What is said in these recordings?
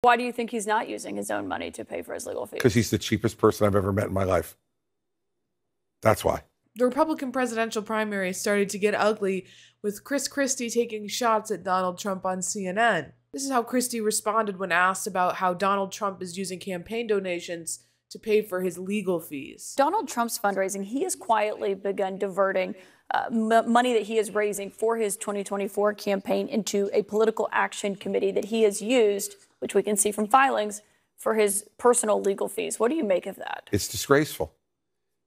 Why do you think he's not using his own money to pay for his legal fees? Because he's the cheapest person I've ever met in my life. That's why. The Republican presidential primary started to get ugly with Christie taking shots at Donald Trump on CNN. This is how Christie responded when asked about how Donald Trump is using campaign donations to pay for his legal fees. Donald Trump's fundraising, he has quietly begun diverting money that he is raising for his 2024 campaign into a political action committee that he has used, which we can see from filings, for his personal legal fees. What do you make of that? It's disgraceful.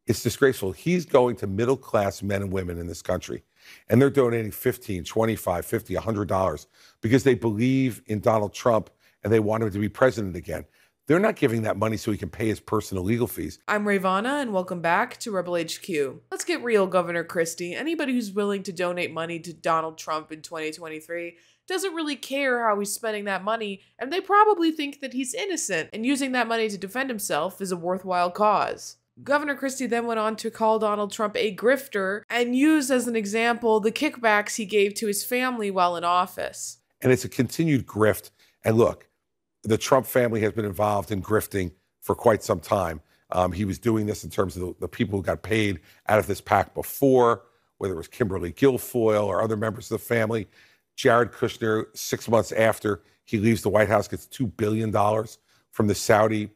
It's disgraceful. He's going to middle-class men and women in this country, and they're donating $15, $25, $50, $100 because they believe in Donald Trump and they want him to be president again. They're not giving that money so he can pay his personal legal fees. I'm Rayy Vana, and welcome back to Rebel HQ. Let's get real, Governor Christie. Anybody who's willing to donate money to Donald Trump in 2023 doesn't really care how he's spending that money, and they probably think that he's innocent, and using that money to defend himself is a worthwhile cause. Governor Christie then went on to call Donald Trump a grifter and used as an example the kickbacks he gave to his family while in office. And it's a continued grift. And look, the Trump family has been involved in grifting for quite some time. He was doing this in terms of the people who got paid out of this PAC before, whether it was Kimberly Guilfoyle or other members of the family. Jared Kushner, 6 months after he leaves the White House, gets $2 billion from the Saudi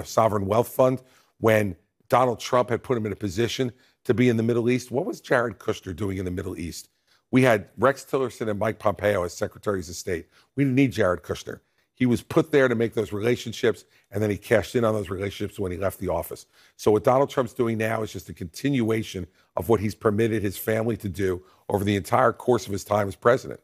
sovereign wealth fund when Donald Trump had put him in a position to be in the Middle East. What was Jared Kushner doing in the Middle East? We had Rex Tillerson and Mike Pompeo as secretaries of state. We didn't need Jared Kushner. He was put there to make those relationships, and then he cashed in on those relationships when he left the office. So what Donald Trump's doing now is just a continuation of what he's permitted his family to do over the entire course of his time as president.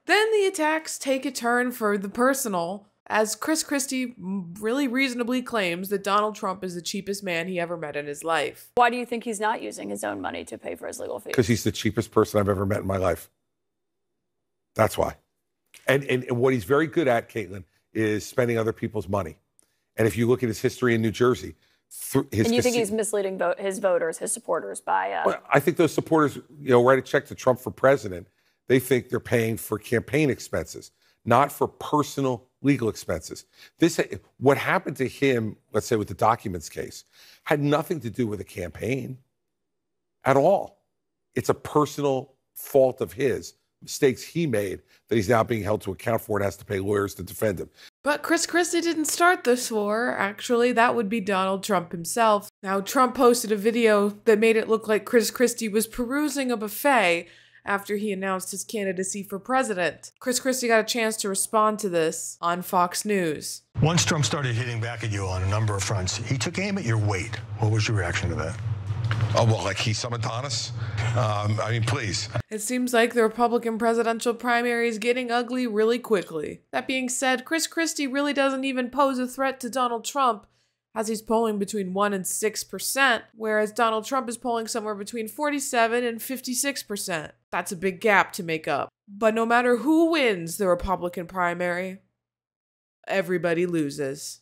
Then the attacks take a turn for the personal, as Christie really reasonably claims that Donald Trump is the cheapest man he ever met in his life. Why do you think he's not using his own money to pay for his legal fees? Because he's the cheapest person I've ever met in my life. That's why. And what he's very good at, Caitlin, is spending other people's money. And if you look at his history in New Jersey, and you think he's misleading his voters, his supporters by... Well, I think those supporters, write a check to Trump for president. They think they're paying for campaign expenses, not for personal legal expenses. What happened to him, let's say with the documents case, had nothing to do with a campaign at all. It's a personal fault of his, mistakes he made, that he's now being held to account for and has to pay lawyers to defend him. But Christie didn't start this war. Actually, that would be Donald Trump himself. Now, Trump posted a video that made it look like Christie was perusing a buffet after he announced his candidacy for president. Christie got a chance to respond to this on Fox News. Once Trump started hitting back at you on a number of fronts, he took aim at your weight. What was your reaction to that? Oh, well, like he's some Adonis? I mean, please. It seems like the Republican presidential primary is getting ugly really quickly. That being said, Christie really doesn't even pose a threat to Donald Trump, as he's polling between 1% and 6%, whereas Donald Trump is polling somewhere between 47% and 56%. That's a big gap to make up. But no matter who wins the Republican primary, everybody loses.